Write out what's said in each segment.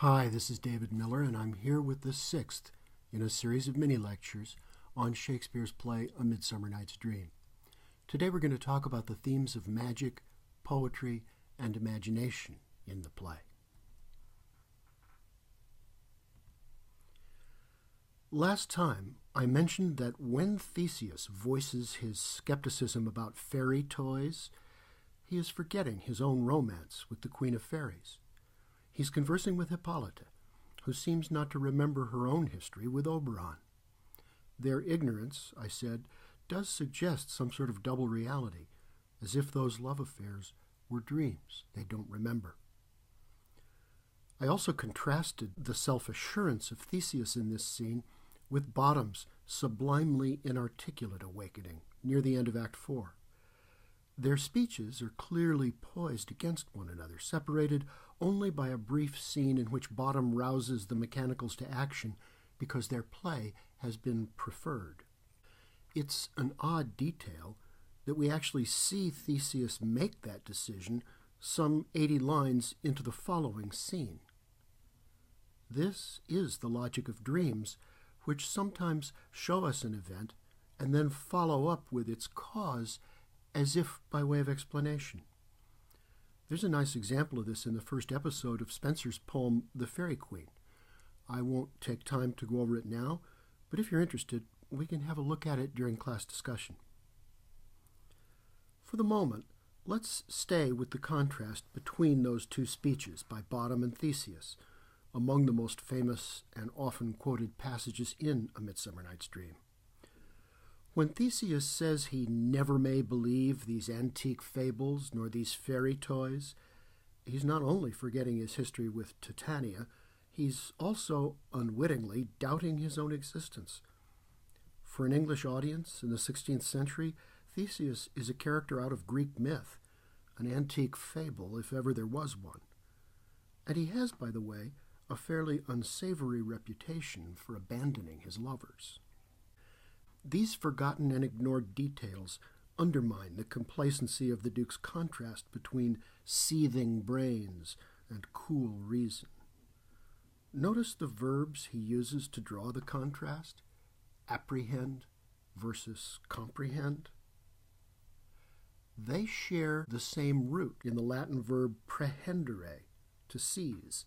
Hi, this is David Miller, and I'm here with the sixth in a series of mini-lectures on Shakespeare's play A Midsummer Night's Dream. Today we're going to talk about the themes of magic, poetry, and imagination in the play. Last time, I mentioned that when Theseus voices his skepticism about fairy toys, he is forgetting his own romance with the Queen of Fairies. He's conversing with Hippolyta, who seems not to remember her own history with Oberon. Their ignorance, I said, does suggest some sort of double reality, as if those love affairs were dreams they don't remember. I also contrasted the self-assurance of Theseus in this scene with Bottom's sublimely inarticulate awakening near the end of Act 4. Their speeches are clearly poised against one another, separated only by a brief scene in which Bottom rouses the mechanicals to action because their play has been preferred. It's an odd detail that we actually see Theseus make that decision some 80 lines into the following scene. This is the logic of dreams, which sometimes show us an event and then follow up with its cause as if by way of explanation. There's a nice example of this in the first episode of Spenser's poem, The Fairy Queen. I won't take time to go over it now, but if you're interested, we can have a look at it during class discussion. For the moment, let's stay with the contrast between those two speeches by Bottom and Theseus, among the most famous and often quoted passages in A Midsummer Night's Dream. When Theseus says he never may believe these antique fables nor these fairy toys, he's not only forgetting his history with Titania, he's also unwittingly doubting his own existence. For an English audience in the 16th century, Theseus is a character out of Greek myth, an antique fable if ever there was one. And he has, by the way, a fairly unsavory reputation for abandoning his lovers. These forgotten and ignored details undermine the complacency of the Duke's contrast between seething brains and cool reason. Notice the verbs he uses to draw the contrast: apprehend versus comprehend. They share the same root in the Latin verb prehendere, to seize.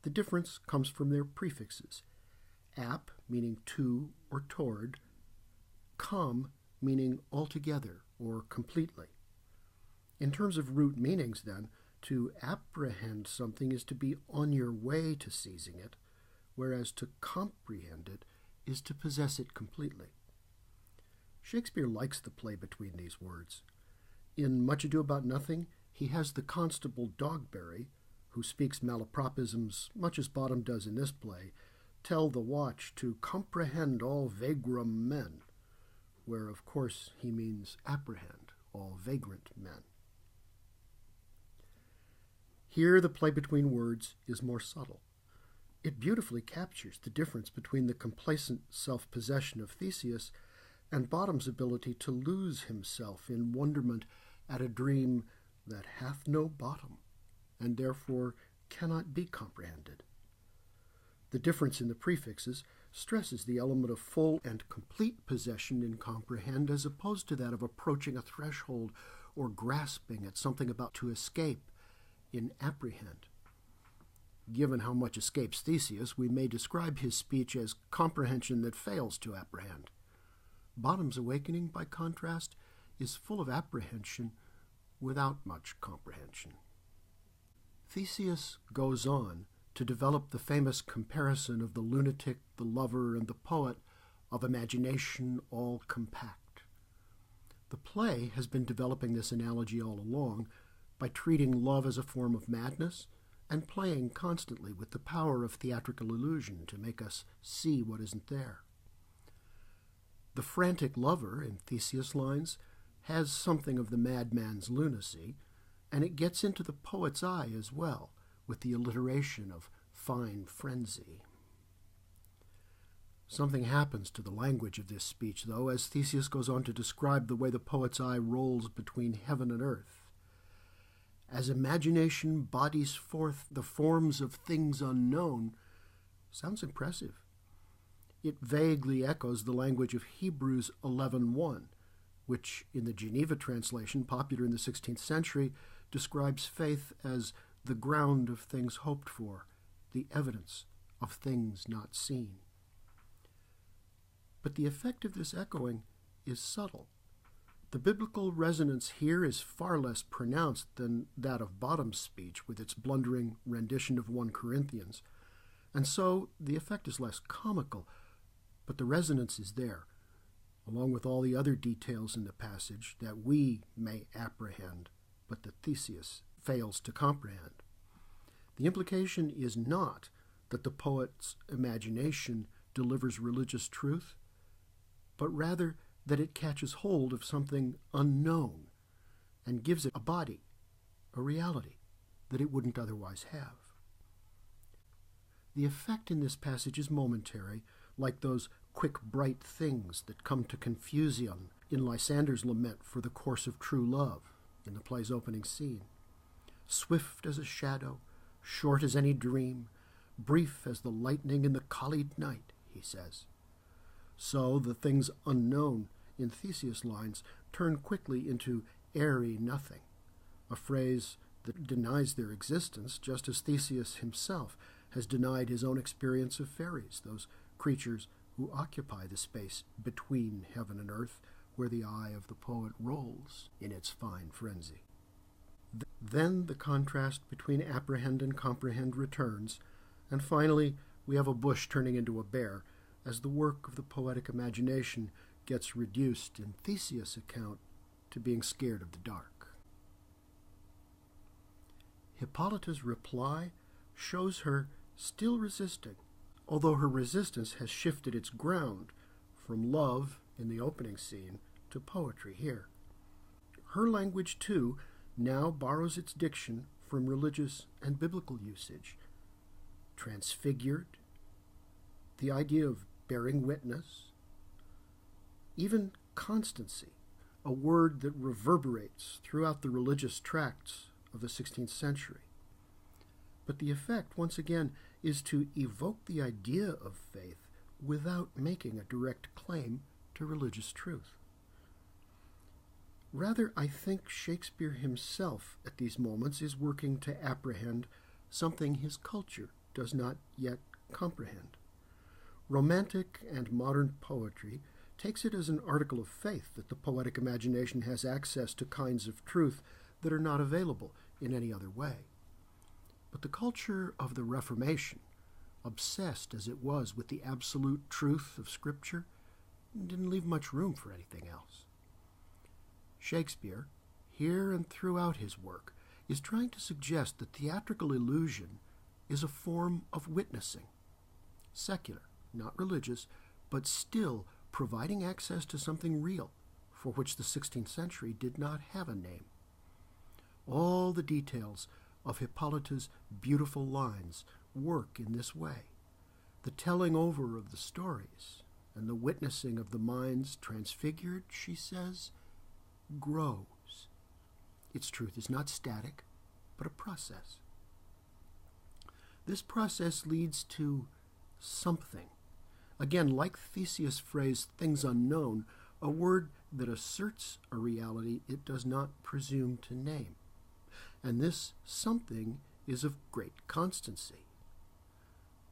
The difference comes from their prefixes: ap, meaning to or toward, com, meaning altogether or completely. In terms of root meanings, then, to apprehend something is to be on your way to seizing it, whereas to comprehend it is to possess it completely. Shakespeare likes the play between these words. In Much Ado About Nothing, he has the constable Dogberry, who speaks malapropisms much as Bottom does in this play, tell the watch to comprehend all vagrom men, where of course he means apprehend all vagrant men. Here the play between words is more subtle. It beautifully captures the difference between the complacent self-possession of Theseus and Bottom's ability to lose himself in wonderment at a dream that hath no bottom, and therefore cannot be comprehended. The difference in the prefixes stresses the element of full and complete possession in comprehend as opposed to that of approaching a threshold or grasping at something about to escape in apprehend. Given how much escapes Theseus, we may describe his speech as comprehension that fails to apprehend. Bottom's awakening, by contrast, is full of apprehension without much comprehension. Theseus goes on to develop the famous comparison of the lunatic, the lover, and the poet of imagination all compact. The play has been developing this analogy all along by treating love as a form of madness and playing constantly with the power of theatrical illusion to make us see what isn't there. The frantic lover, in Theseus' lines, has something of the madman's lunacy, and it gets into the poet's eye as well, with the alliteration of fine frenzy. Something happens to the language of this speech, though, as Theseus goes on to describe the way the poet's eye rolls between heaven and earth. as imagination bodies forth the forms of things unknown, sounds impressive. It vaguely echoes the language of Hebrews 11:1, which in the Geneva translation, popular in the 16th century, describes faith as the ground of things hoped for, the evidence of things not seen. But the effect of this echoing is subtle. The biblical resonance here is far less pronounced than that of Bottom's speech with its blundering rendition of 1 Corinthians, and so the effect is less comical, but the resonance is there, along with all the other details in the passage that we may apprehend, but that Theseus fails to comprehend. The implication is not that the poet's imagination delivers religious truth, but rather that it catches hold of something unknown and gives it a body, a reality that it wouldn't otherwise have. The effect in this passage is momentary, like those quick, bright things that come to Confusion in Lysander's lament for the course of true love in the play's opening scene. Swift as a shadow, short as any dream, brief as the lightning in the collied night, he says. So the things unknown in Theseus' lines turn quickly into airy nothing, a phrase that denies their existence, just as Theseus himself has denied his own experience of fairies, those creatures who occupy the space between heaven and earth, where the eye of the poet rolls in its fine frenzy. Then the contrast between apprehend and comprehend returns, and finally we have a bush turning into a bear, as the work of the poetic imagination gets reduced in Theseus' account to being scared of the dark. Hippolyta's reply shows her still resisting, although her resistance has shifted its ground from love in the opening scene to poetry here. Her language, too, now borrows its diction from religious and biblical usage. Transfigured, the idea of bearing witness, even constancy, a word that reverberates throughout the religious tracts of the 16th century. But the effect, once again, is to evoke the idea of faith without making a direct claim to religious truth. Rather, I think Shakespeare himself at these moments is working to apprehend something his culture does not yet comprehend. Romantic and modern poetry takes it as an article of faith that the poetic imagination has access to kinds of truth that are not available in any other way. But the culture of the Reformation, obsessed as it was with the absolute truth of Scripture, didn't leave much room for anything else. Shakespeare, here and throughout his work, is trying to suggest that theatrical illusion is a form of witnessing, secular, not religious, but still providing access to something real, for which the 16th century did not have a name. All the details of Hippolyta's beautiful lines work in this way. The telling over of the stories and the witnessing of the minds transfigured, she says, grows. Its truth is not static, but a process. This process leads to something. Again, like Theseus' phrase, things unknown, a word that asserts a reality it does not presume to name. And this something is of great constancy.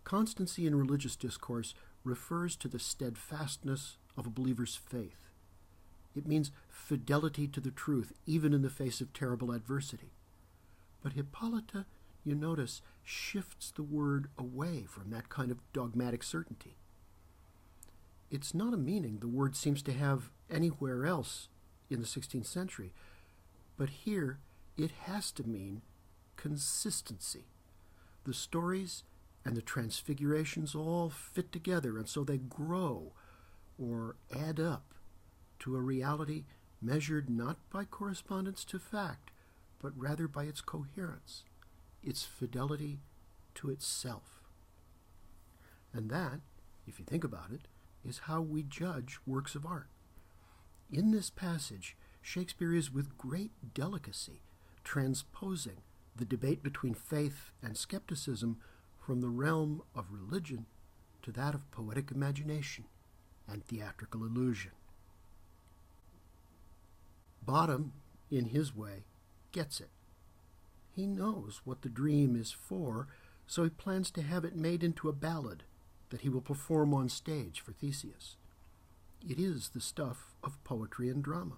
Constancy in religious discourse refers to the steadfastness of a believer's faith. It means fidelity to the truth, even in the face of terrible adversity. But Hippolyta, you notice, shifts the word away from that kind of dogmatic certainty. It's not a meaning the word seems to have anywhere else in the 16th century, but here it has to mean consistency. The stories and the transfigurations all fit together, and so they grow or add up to a reality measured not by correspondence to fact, but rather by its coherence, its fidelity to itself. And that, if you think about it, is how we judge works of art. In this passage, Shakespeare is with great delicacy transposing the debate between faith and skepticism from the realm of religion to that of poetic imagination and theatrical illusion. Bottom, in his way, gets it. He knows what the dream is for, so he plans to have it made into a ballad that he will perform on stage for Theseus. It is the stuff of poetry and drama,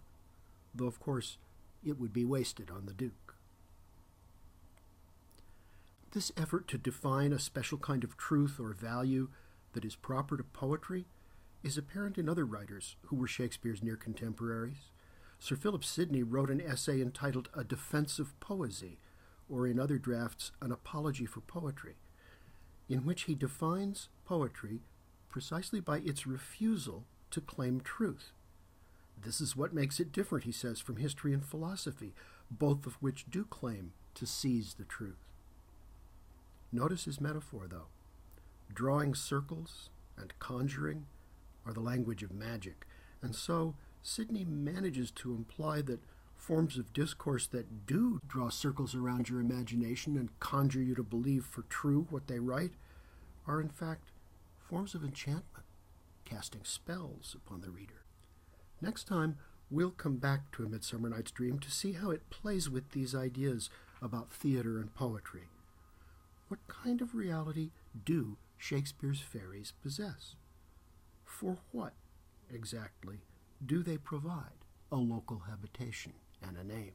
though of course it would be wasted on the Duke. This effort to define a special kind of truth or value that is proper to poetry is apparent in other writers who were Shakespeare's near contemporaries. Sir Philip Sidney wrote an essay entitled A Defense of Poesy, or in other drafts, An Apology for Poetry, in which he defines poetry precisely by its refusal to claim truth. This is what makes it different, he says, from history and philosophy, both of which do claim to seize the truth. Notice his metaphor, though. Drawing circles and conjuring are the language of magic, and so Sidney manages to imply that forms of discourse that do draw circles around your imagination and conjure you to believe for true what they write are in fact forms of enchantment, casting spells upon the reader. Next time, we'll come back to A Midsummer Night's Dream to see how it plays with these ideas about theater and poetry. What kind of reality do Shakespeare's fairies possess? For what, exactly, do they provide a local habitation and a name?